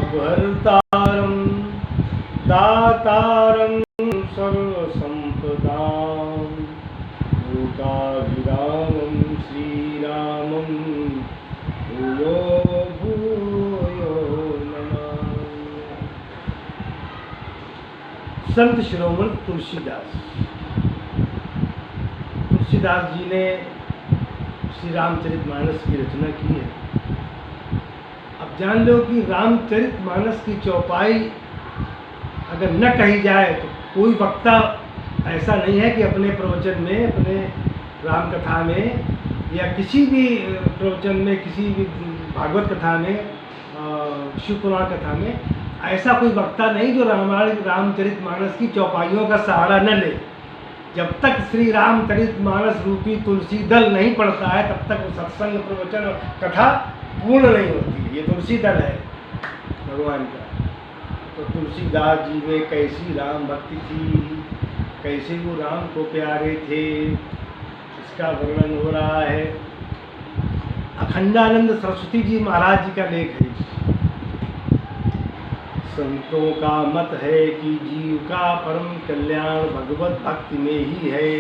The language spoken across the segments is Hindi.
आपदामपहर्तारं दातारं सर्वसम्पदां लोकाभिरामं श्रीरामं भूयो भूयो नमामि। संत शिरोमणि तुलसीदास जी ने श्री रामचरितमानस की रचना की है। अब जान लो कि रामचरितमानस की चौपाई अगर न कही जाए तो कोई वक्ता ऐसा नहीं है कि अपने प्रवचन में, अपने राम कथा में या किसी भी प्रवचन में, किसी भी भागवत कथा में, शिव पुराण कथा में ऐसा कोई वक्ता नहीं जो रामचरितमानस की चौपाइयों का सहारा न ले। जब तक श्री रामचरितमानस रूपी तुलसी दल नहीं पड़ता है तब तक वो सत्संग, प्रवचन और कथा पूर्ण नहीं होती है। ये तुलसी दल है भगवान का। तो तुलसीदास जी में कैसी राम भक्ति थी, कैसे वो राम को प्यारे थे, इसका वर्णन हो रहा है। अखंडानंद सरस्वती जी महाराज जी का लेख है। संतों का मत है कि जीव का परम कल्याण भगवत भक्ति में ही है।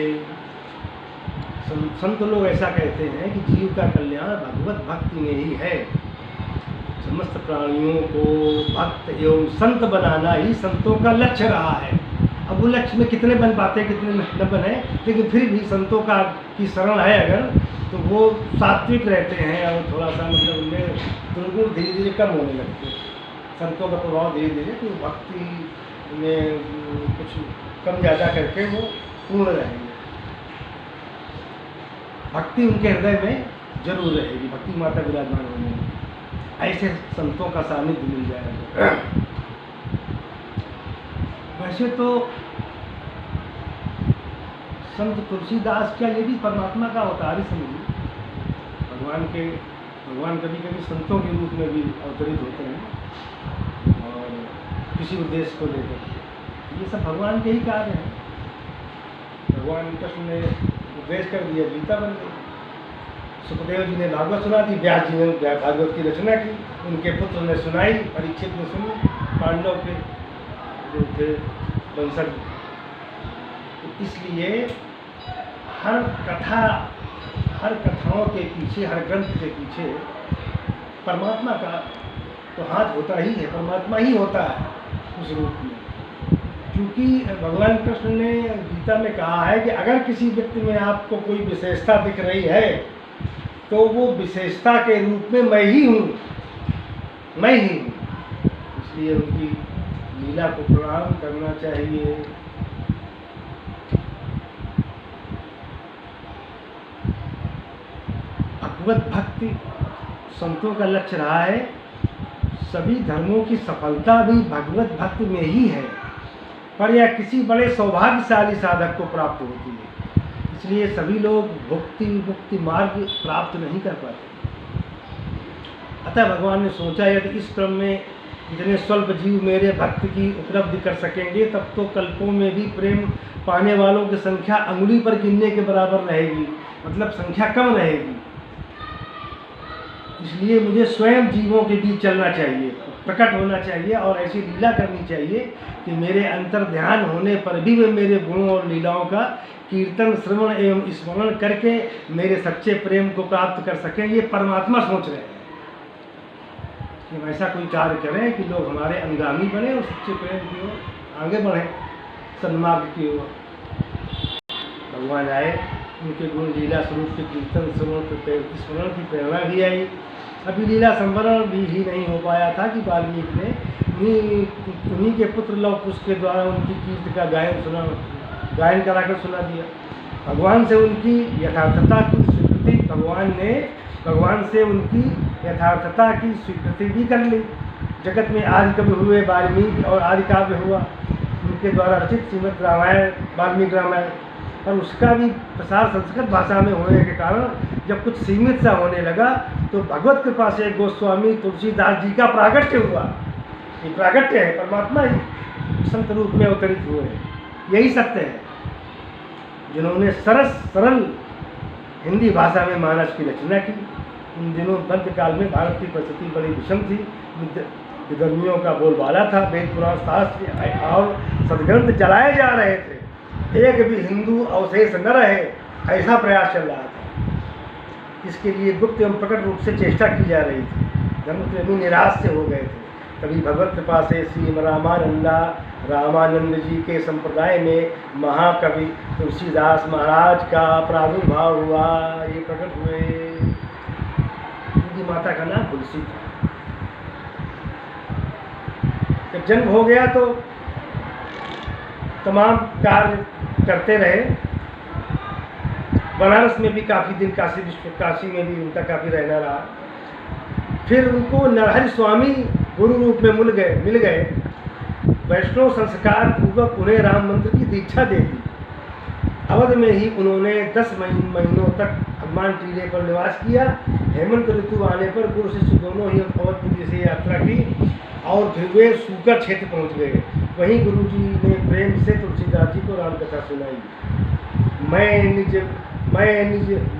संत लोग ऐसा कहते हैं कि जीव का कल्याण भगवत भक्ति में ही है। समस्त प्राणियों को भक्त एवं संत बनाना ही संतों का लक्ष्य रहा है। अब वो लक्ष्य में कितने बन पाते, कितने न बने, लेकिन फिर भी संतों का की शरण है अगर, तो वो सात्विक रहते हैं और थोड़ा सा मतलब उनमें दुर्गुण धीरे धीरे कम होने लगते हैं। संतों का प्रभाव धीरे धीरे तो भक्ति में कुछ कम ज़्यादा करके वो पूर्ण रहेंगे। भक्ति उनके हृदय में जरूर रहेगी, भक्ति माता विराजमान होंगे। ऐसे संतों का सानिध्य मिल जाएगा। वैसे तो संत तुलसीदास क्या ये भी परमात्मा का अवतार ही समझिए। भगवान कभी कभी संतों के रूप में भी अवतरित होते हैं और किसी उद्देश्य को लेकर। ये सब भगवान के ही कार्य हैं। भगवान कृष्ण ने उपदेश कर दिया, गीता बन गई। सुखदेव जी ने भागवत सुना दी, व्यास जी ने भागवत की रचना की, उनके पुत्र ने सुनाई, परीक्षित ने सुनी, पांडव के जो थे वंशज। इसलिए हर कथाओं के पीछे, हर ग्रंथ के पीछे परमात्मा का तो हाथ होता ही है, परमात्मा ही होता है उस रूप में। क्योंकि भगवान कृष्ण ने गीता में कहा है कि अगर किसी व्यक्ति में आपको कोई विशेषता दिख रही है तो वो विशेषता के रूप में मैं ही हूँ। इसलिए उनकी लीला को प्रणाम करना चाहिए। भगवत भक्ति संतों का लक्ष्य रहा है। सभी धर्मों की सफलता भी भगवत भक्ति में ही है, पर यह किसी बड़े सौभाग्यशाली साधक को प्राप्त होती है। इसलिए सभी लोग भक्ति मुक्ति मार्ग प्राप्त नहीं कर पाते। अतः भगवान ने सोचा यदि इस क्रम में जितने स्वल्प जीव मेरे भक्त की उपलब्धि कर सकेंगे तब तो कल्पों में भी प्रेम पाने वालों की संख्या अंगुली पर गिनने के बराबर रहेगी, मतलब संख्या कम रहेगी। इसलिए मुझे स्वयं जीवों के बीच चलना चाहिए, प्रकट होना चाहिए और ऐसी लीला करनी चाहिए कि मेरे अंतर ध्यान होने पर भी वे मेरे गुणों और लीलाओं का कीर्तन, श्रवण एवं स्मरण करके मेरे सच्चे प्रेम को प्राप्त कर सकें। ये परमात्मा सोच रहे हैं कि हम ऐसा कोई कार्य करें कि लोग हमारे अनुगामी बने और सच्चे प्रेम की ओर आगे बढ़ें, सन्मार्ग की ओर। भगवान आए, उनके गुण लीला स्वरूप के कीर्तन, श्रवण, स्मरण की प्रेरणा भी आई। अभी लीला संवरण भी ही नहीं हो पाया था कि वाल्मीकि ने उन्हीं के पुत्र लव कुश के द्वारा उनकी कीर्ति का गायन कराकर सुना दिया। भगवान से उनकी यथार्थता की स्वीकृति भगवान से उनकी यथार्थता की स्वीकृति भी कर ली। जगत में आदि कवि हुए वाल्मीकि और आदि काव्य हुआ, उनके द्वारा रचित श्रीमद् रामायण, वाल्मीकि रामायण, और उसका भी प्रसार संस्कृत भाषा में होने के कारण जब कुछ सीमित सा होने लगा तो भगवत कृपा से गोस्वामी तुलसीदास जी का प्रागट्य हुआ। ये प्रागट्य है, परमात्मा ही संत रूप में अवतरित हुए हैं। यही सत्य है। जिन्होंने सरल हिंदी भाषा में मानस की रचना की। उन दिनों मध्यकाल में भारत की परिस्थिति बड़ी विषम थी, विधर्मियों का बोलबाला था, वेद पुराण शास्त्र और सदग्रंथ जलाए जा रहे थे, एक भी हिंदू अवशेष न रहे, ऐसा प्रयास चल रहा था। इसके लिए गुप्त एवं प्रकट रूप से चेष्टा की जा रही थी। धर्मप्रेमी निराश से हो गए थे। तभी भगवत कृपा से श्री रामानंद जी के संप्रदाय में महाकवि तुलसीदास महाराज का प्रादुर्भाव हुआ। ये प्रकट हुए। उनकी माता का नाम तुलसी था। जब जन्म हो गया तो तमाम कार्य करते रहे। बनारस में भी काफ़ी दिन, काशी में भी उनका काफ़ी रहना रहा। फिर उनको नरहरि स्वामी गुरु रूप में मिल गए। वैष्णव संस्कार पूर्वक उन्हें राम मंत्र की दीक्षा दे दी। अवध में ही उन्होंने 10 महीनों तक हनुमान टीले पर निवास किया। हेमंत ऋतु आने पर गुरु शिष्य दोनों ही अवधपुरी से यात्रा की और फिर वे सूकर क्षेत्र पहुंच गए। वहीं गुरु जी ने प्रेम से तुलसीदास जी को रामकथा सुनाई।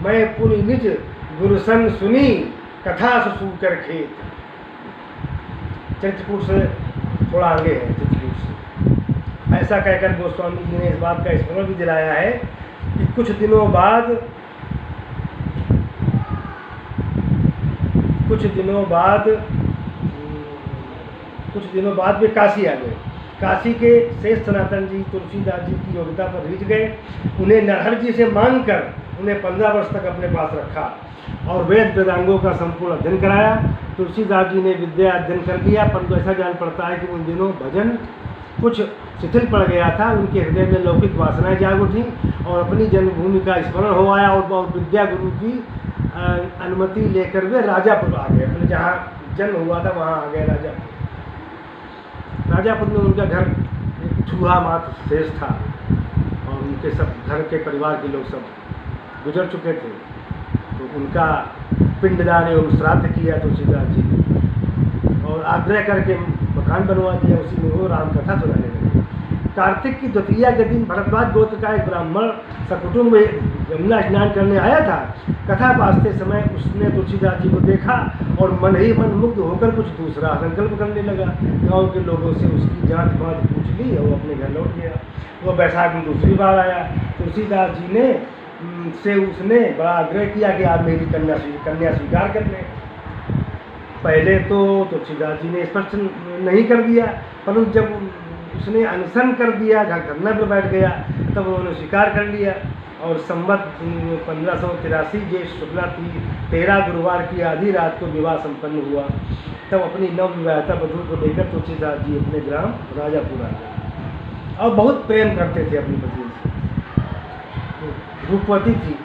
मैं पुनि निज गुरु संग सुनी, कथा सूकर खेत। चित्रकूट से थोड़ा आगे है, चित्रकूट से। ऐसा कहकर गोस्वामी जी ने इस बात का स्मरण भी दिलाया है कि कुछ दिनों बाद वे काशी आ गए। काशी के शेष सनातन जी तुलसीदास जी की योग्यता पर रीझ गए। उन्हें नरहर जी से मांग कर उन्हें 15 वर्ष तक अपने पास रखा और वेद वेदांगों का संपूर्ण अध्ययन कराया। तुलसीदास जी ने विद्या अध्ययन कर लिया, परंतु ऐसा जान पड़ता है कि उन दिनों भजन कुछ शिथिल पड़ गया था। उनके हृदय में लौकिक वासनाएं जाग उठी और अपनी जन्मभूमि का स्मरण हो आया और विद्या गुरु की अनुमति लेकर वे राजापुर आ गए। अपने जहाँ जन्म हुआ था वहाँ आ गए राजापुर में उनका घर एक छूहा मात्र शेष था और उनके सब घर के परिवार के लोग सब गुजर चुके थे। तो उनका पिंडदान एवं श्राद्ध किया तुलसीदास जी ने और आग्रह करके मकान बनवा दिया। उसी में वो रामकथा सुनाने लगे। कार्तिक की द्वितीया के दिन भरद्वाज गोत्र का एक ब्राह्मण सकुटुम्ब यमुना स्नान करने आया था। कथा बाजते समय उसने तुलसीदास जी को देखा और मन ही मन मुग्ध होकर कुछ दूसरा संकल्प करने लगा। गांव के लोगों से उसकी जांच बात पूछ ली और अपने घर लौट गया। वो बैसाख में दूसरी बार आया। तुलसीदास जी ने उसने बड़ा आग्रह किया कि आप मेरी कन्या स्वीकार कर लें। पहले तो तुलसीदास जी ने स्पष्ट नहीं कर दिया, परंतु जब उसने अनशन कर दिया, धरना पर बैठ गया, तब उन्होंने स्वीकार कर लिया। और संवत 1583 ज्येष्ठ शुक्ला 13 गुरुवार की आधी रात को विवाह संपन्न हुआ। तब अपनी नवविवाहिता वधू को लेकर तुलसीदास जी अपने ग्राम राजापुर आ गए और बहुत प्रेम करते थे अपनी पत्नी से। रूपवती थी।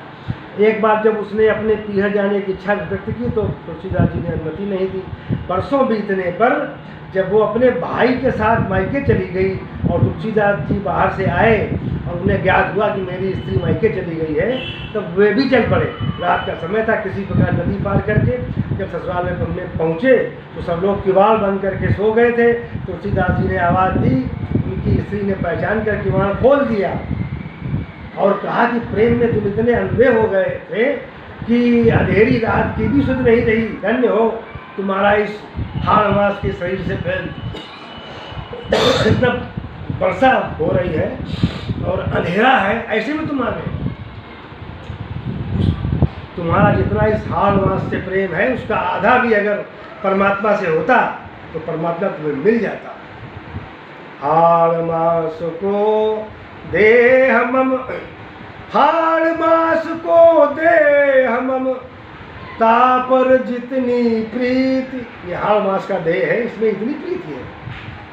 एक बार जब उसने अपने पीहर जाने की इच्छा व्यक्त की तो तुलसीदास जी ने अनुमति नहीं दी। वर्षों बीतने पर जब वो अपने भाई के साथ मायके चली गई और तुलसीदास जी बाहर से आए और उन्हें ज्ञात हुआ कि मेरी स्त्री मायके चली गई है, तब वे भी चल पड़े। रात का समय था, किसी प्रकार नदी पार करके जब ससुराल में पहुँचे तो सब लोग किवाड़ बंद करके सो गए थे। तुलसीदास जी ने आवाज़ दी, उनकी स्त्री ने पहचान कर किवाड़ खोल दिया और कहा कि प्रेम में तुम इतने अंधे हो गए थे कि अंधेरी रात की भी सुध नहीं रही। धन्य हो तुम्हारा इस हाड़ मास के शरीर से फैल जितना वर्षा हो रही है और अंधेरा है, ऐसे में तुम आ गए। तुम्हारा जितना इस हाड़ मास से प्रेम है उसका आधा भी अगर परमात्मा से होता तो परमात्मा तुम्हें मिल जाता। हाड़ मास को दे हम हाड़ मास को दे हम तापर जितनी प्रीति। ये हाड़ मास का देह है, इसमें इतनी प्रीति है।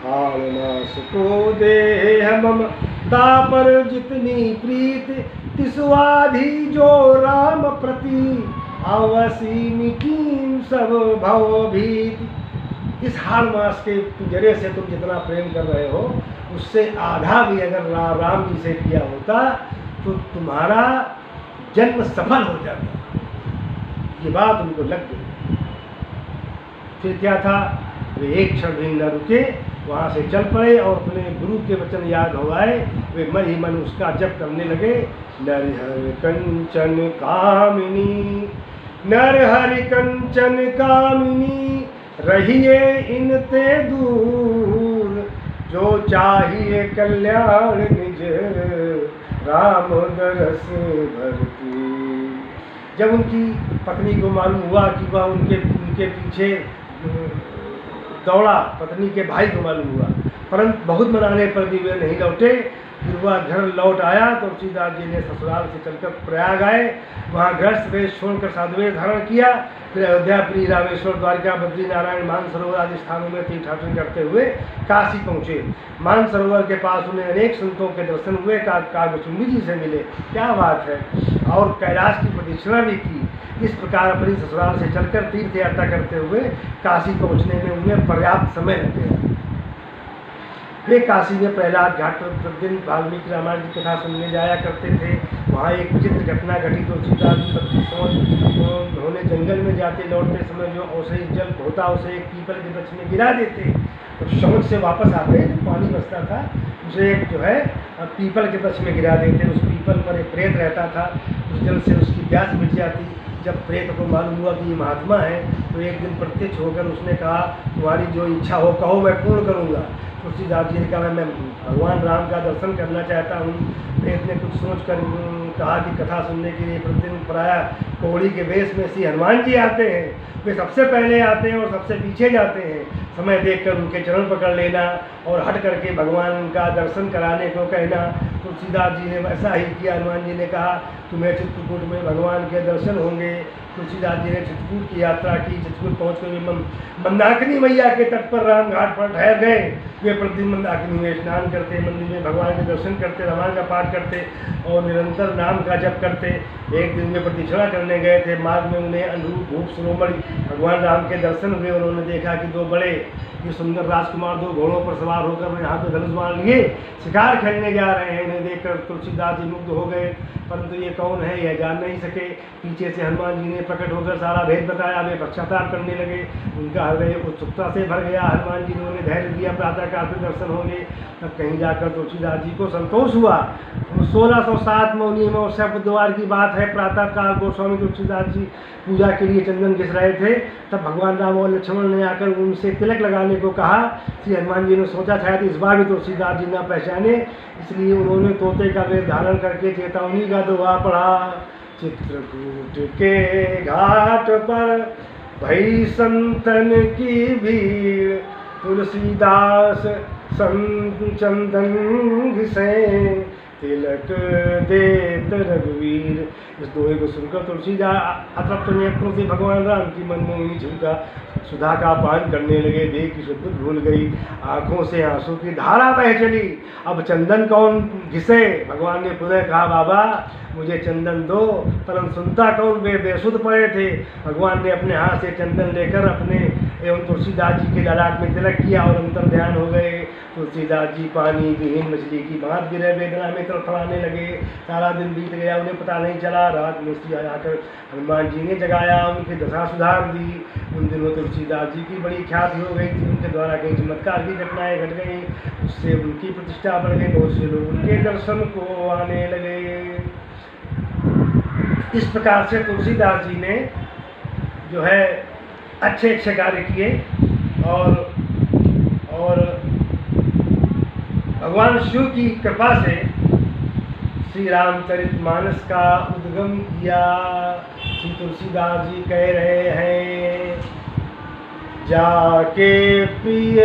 हाड़ मास को दे हम तापर जितनी प्रीति, तिसवाधी जो राम प्रति अवसी मिटी सब भव भीति। इस हाड़ मास के पिंजरे से तुम जितना प्रेम कर रहे हो उससे आधा भी अगर राम जी से किया होता तो तुम्हारा जन्म सफल हो जाता। ये बात उनको लग गई। फिर क्या था, वे एक क्षण भी न रुके वहाँ से चल पड़े और अपने गुरु के वचन याद हो आए। वे मन ही मन उसका जप करने लगे, नरहर कंचन कामिनी, नरहरि कंचन कामिनी, रहिए इनते दूर, जो चाहिए कल्याण निज, राम दरस भरपूर। जब उनकी पत्नी को मालूम हुआ कि वह उनके पीछे दौड़ा, पत्नी के भाई को मालूम हुआ, परंतु बहुत मनाने पर भी वे नहीं लौटे। फिर वह घर लौट आया तो तुलसीदास जी ने ससुराल से चलकर प्रयाग आए, वहाँ गृहस्थ वेश छोड़कर साधुवेश धारण किया। फिर अयोध्यापुरी, रामेश्वर, द्वारिका, बद्रीनारायण, मानसरोवर आदि स्थानों में तीर्थाटन करते हुए काशी पहुँचे। मानसरोवर के पास उन्हें अनेक संतों के दर्शन हुए, कागभूषुंडी जी से मिले, क्या बात है, और कैलाश की प्रदक्षिणा भी की। इस प्रकार अपनी ससुराल से चलकर तीर्थ यात्रा करते हुए काशी पहुँचने में उन्हें पर्याप्त समय लग गया। वे काशी में प्रहलाद घाट पर प्रतिदिन वाल्मीकि रामायण की कथा सुनने जाया करते थे। वहाँ एक विचित्र घटना घटी। तुलसीदास जी 32 होने जंगल में जाते लौटते समय जो औषधि जल होता उसे एक पीपल के वृक्ष में गिरा देते। तो समुद्र से वापस आते जो पानी बचता था उसे एक जो है पीपल के वृक्ष में गिरा देते। उस पीपल पर एक प्रेत रहता था, उस जल से उसकी प्यास मिट जाती। जब प्रेत को मालूम हुआ कि ये महात्मा है तो एक दिन प्रत्यक्ष होकर उसने कहा, तुम्हारी जो इच्छा हो कहो, मैं पूर्ण करूँगा। तुलसीदास जी ने कहा, मैं भगवान राम का दर्शन करना चाहता हूँ। प्रेत ने कुछ सोच कर कहा कि कथा सुनने के लिए प्रतिदिन प्रायः कोहड़ी के वेश में श्री हनुमान जी आते हैं। वे सबसे पहले आते हैं और सबसे पीछे जाते हैं। समय देखकर उनके चरण पकड़ लेना और हट करके भगवान का दर्शन कराने को कहना। तुलसीदास जी ने वैसा ही किया। हनुमान जी ने कहा, तुम्हें चित्रकूट में भगवान के दर्शन होंगे। तुलसीदास जी ने चित्रकूट की यात्रा की। चित्रकूट पहुँचकर मंदाकिनी मैया के तट पर राम घाट पर ठहर गए। वे प्रतिदिन मंदाकिनी में स्नान करते, मंदिर में भगवान के दर्शन करते, रामायण का पाठ करते और निरंतर नाम का जप करते। एक दिन वे प्रदक्षिणा करने गए थे। मार्ग में उन्हें अनुरूप भूप शिरोमणि भगवान राम के दर्शन हुए। उन्होंने देखा कि दो बड़े ये सुंदर राजकुमार दो घोड़ों पर सवार होकर यहाँ पे धनुष बाण लिए शिकार खेलने जा रहे हैं। उन्हें देखकर तुलसीदास जी मुग्ध हो गए, परंतु ये कौन है यह जान नहीं सके। पीछे से हनुमान जी ने प्रकट होकर सारा भेद बताया। वे पश्चाताप करने लगे, उनका हृदय उत्सुकता से भर गया। हनुमान जी ने उन्हें धैर्य दिया, प्रातःकाल में दर्शन होंगे। तब कहीं जाकर तुलसीदास जी को संतोष हुआ। 1607 मौनी अमावस्या बुधवार की बात है। प्रातःकाल गोस्वामी तुलसीदास जी पूजा के लिए चंदन घिस रहे थे। तब भगवान राम और लक्ष्मण ने आकर उनसे तिलक लगाने को कहा। श्री हनुमान जी ने सोचा शायद इस बार भी तुलसीदास जी न पहचाने, इसलिए उन्होंने तोते का वेश धारण करके चेतावनी का दोहा पढ़ा। चित्रकूट के घाट पर भई संतन की भीड़, तुलसीदास चंदन घिसे, तिलक देत रघुवीर। इस दोहे को सुनकर तुलसीदास अतृप्त नेत्रों से भगवान राम की मनमोहिनी झुमका सुधा का पान करने लगे। देख की सुध भूल गई, आंखों से आंसू की धारा बह चली। अब चंदन कौन घिसे? भगवान ने पुनः कहा, बाबा मुझे चंदन दो। परंतु सुनता कौन? वे बेसुध पड़े थे। भगवान ने अपने हाथ से चंदन लेकर अपने एवं तुलसीदास जी के ललाट में तिलक किया और अंतर ध्यान हो गए। तुलसीदास जी पानी विहीन मछली की भांति गिरे, वेदना में तड़फड़ाने लगे। सारा दिन बीत गया, उन्हें पता नहीं चला। रात में श्री आकर हनुमान जी ने जगाया, उनकी दशा सुधार दी। उन दिनों तुलसीदास जी की बड़ी ख्याति हो गई थी। उनके द्वारा कई चमत्कार की घटनाएं घट गई, उससे उनकी प्रतिष्ठा बढ़ गई। बहुत से लोग उनके दर्शन को आने लगे। इस प्रकार से तुलसीदास जी ने जो है अच्छे अच्छे कार्य किए और भगवान शिव की कृपा से श्री रामचरितमानस का उद्गम किया। श्री तुलसीदास जी कह रहे हैं, जाके प्रिय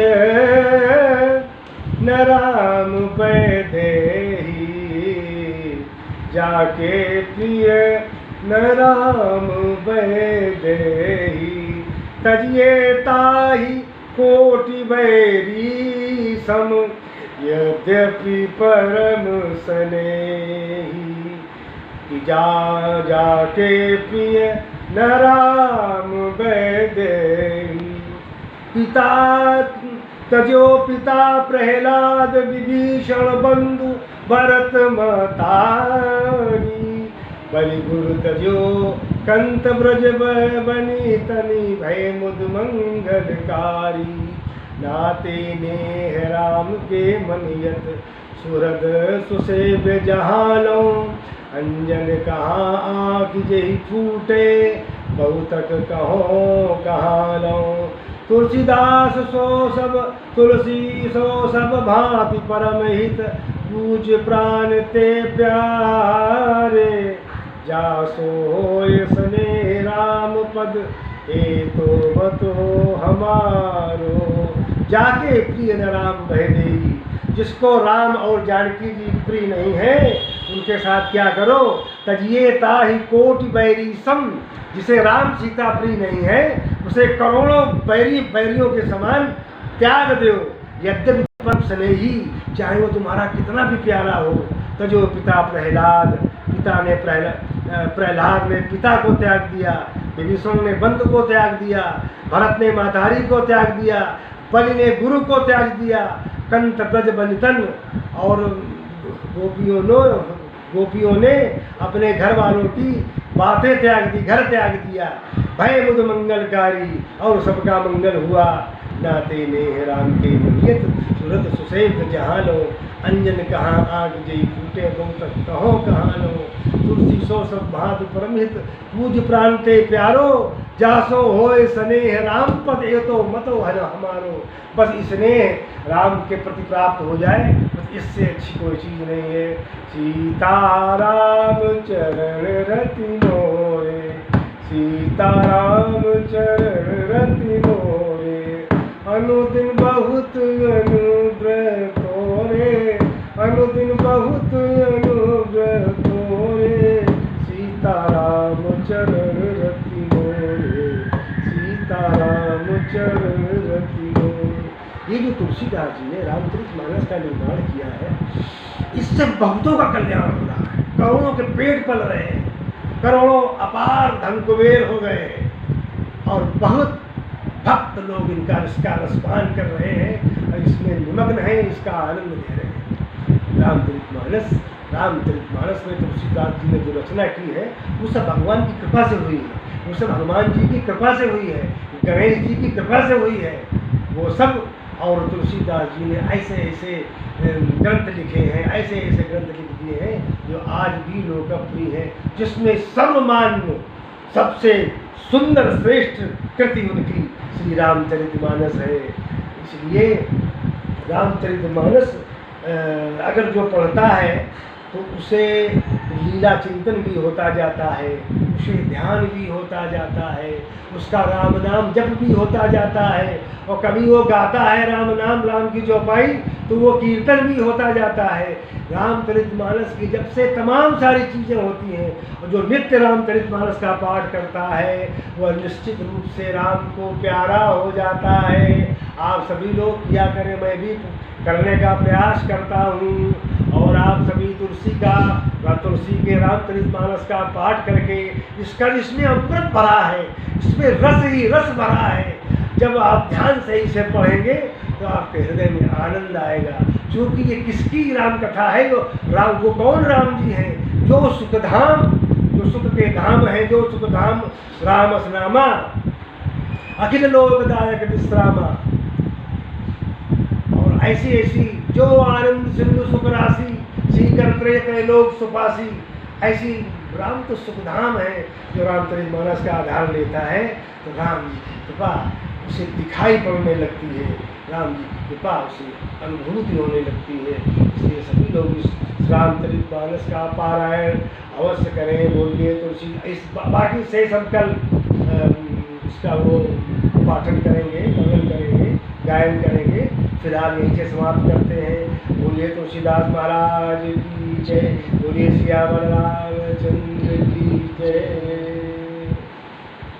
न राम वैदेही, जाके प्रिय न राम वैदेही, तजिए ताहि कोटि बैरी सम, यद्यपि परम स्नेही। कि जाके प्रिय न राम वैदेही, पिता तजो पिता प्रहलाद विभीषण बंधु भरत मतारी, बलि गुरु तजो कंत ब्रज बनी तनि भय मुद मंगलकारी। नाते नेह राम के मनियत सुरद सुसेव जहाँ लो। अंजन कहाँ आँख जही फूटे बहुतक कहो कहाँ लो। तुलसीदास सो सब तुलसी सो सब भांति परम हित पूज प्राण ते प्यारे। जा सो होय स्नेह राम पद ए तो बतो हमारो। जाके प्रिय न राम बह देगी। जिसको राम और जानकी जी प्रिय नहीं है उनके साथ क्या करो। तजिए ताहि कोटि बैरी सम। जिसे राम सीता प्रिय नहीं है उसे करोड़ों बैरियों के समान त्याग दो। यद्यपि परम स्नेही चाहे वो तुम्हारा कितना भी प्यारा हो। तो जो पिता प्रहलाद ने पिता को त्याग दिया, विभीषण ने बंधु को त्याग दिया, भरत ने मातारी को त्याग दिया, बलि ने गुरु को त्याग दिया, कंत ब्रज बनितन और गोपियों ने अपने घर वालों की बातें त्याग दी, घर त्याग दिया। भय मुद मंगलकारी और सबका मंगल हुआ। नाते नेह राम के मनियत सूरत सुसेव जहाँ लो। अंजन कहाँ आग जई फूटे बहुतक कहो कहाँ लो। तुलसी सो सब भांति परमहित पूज प्राण ते प्यारो। जासो होय स्नेह राम पद ए तो मतो है हमारो। बस स्नेह राम के प्रति प्राप्त हो जाए, बस इससे अच्छी कोई चीज़ नहीं है। सीताराम चरण रति मोरे, सीताराम चरण रति मोरे। अनुदिन बहुत अनुग्रह तोरे, अनुदिन बहुत अनुग्रह तोरे। सीताराम चरण रति मोरे, सीताराम चरण रति मोरे। ये जो तुलसीदास जी ने रामचरितमानस का निर्माण किया है, इससे बहुतों का कल्याण हो रहा है। करोड़ों के पेट पल रहे हैं, करोड़ों अपार धन कुबेर हो गए और बहुत भक्त लोग इसका रसपान कर रहे हैं और इसमें निमग्न हैं, इसका आनंद ले रहे हैं। रामचरितमानस में तुलसीदास जी ने जो रचना की है वो सब भगवान की कृपा से हुई है, वो सब हनुमान जी की कृपा से हुई है, गणेश जी की कृपा से हुई है वो सब। और तुलसीदास जी ने ऐसे ऐसे ग्रंथ लिखे हैं, ऐसे ऐसे ग्रंथ लिख दिए हैं जो आज भी लोकप्रिय हैं, जिसमें सर्वमान्य सबसे सुंदर श्रेष्ठ कृति उनकी श्री रामचरितमानस है। इसलिए रामचरितमानस अगर जो पढ़ता है तो उसे लीला चिंतन भी होता जाता है, उसे ध्यान भी होता जाता है, उसका राम नाम जप भी होता जाता है। और कभी वो गाता है राम नाम, राम की चौपाई, तो वो कीर्तन भी होता जाता है। रामचरितमानस की जब से तमाम सारी चीज़ें होती हैं, और जो नित्य रामचरितमानस का पाठ करता है वह निश्चित रूप से राम को प्यारा हो जाता है। आप सभी लोग किया करें, मैं भी करने का प्रयास करता हूँ। और आप सभी तुलसी के रामचरितमानस का पाठ करके इसमें अमृत भरा है, इसमें रस ही रस भरा है। जब आप ध्यान से इसे पढ़ेंगे तो आपके हृदय में आनंद आएगा। क्योंकि ये किसकी राम कथा है, वो कौन राम जी हैं जो सुखधाम, जो सुख के धाम है, जो सुखधाम राम स्नामा अखिल लोकदायक विश्रामा। और ऐसी ऐसी जो आनंद सिंधु सुख राशि सीकर त्रय लोक सुपासी, ऐसी राम तो सुखधाम है जो रामचरितमानस का आधार लेता है। तो राम जी की कृपा उसे दिखाई पड़ने लगती है, राम जी की कृपा उसे अनुभूति होने लगती है। इसलिए सभी लोग इस रामचरितमानस का पारायण अवश्य करें। बोलिए तुलसी इस बाकी से सब कल इसका वो पाठन करेंगे, वर्णन करेंगे, गायन करेंगे। फिलहाल यहीं से समाप्त करते हैं। बोलिए तुलसीदास महाराज की जय, बोलिए सियावर रामचंद्र की जय।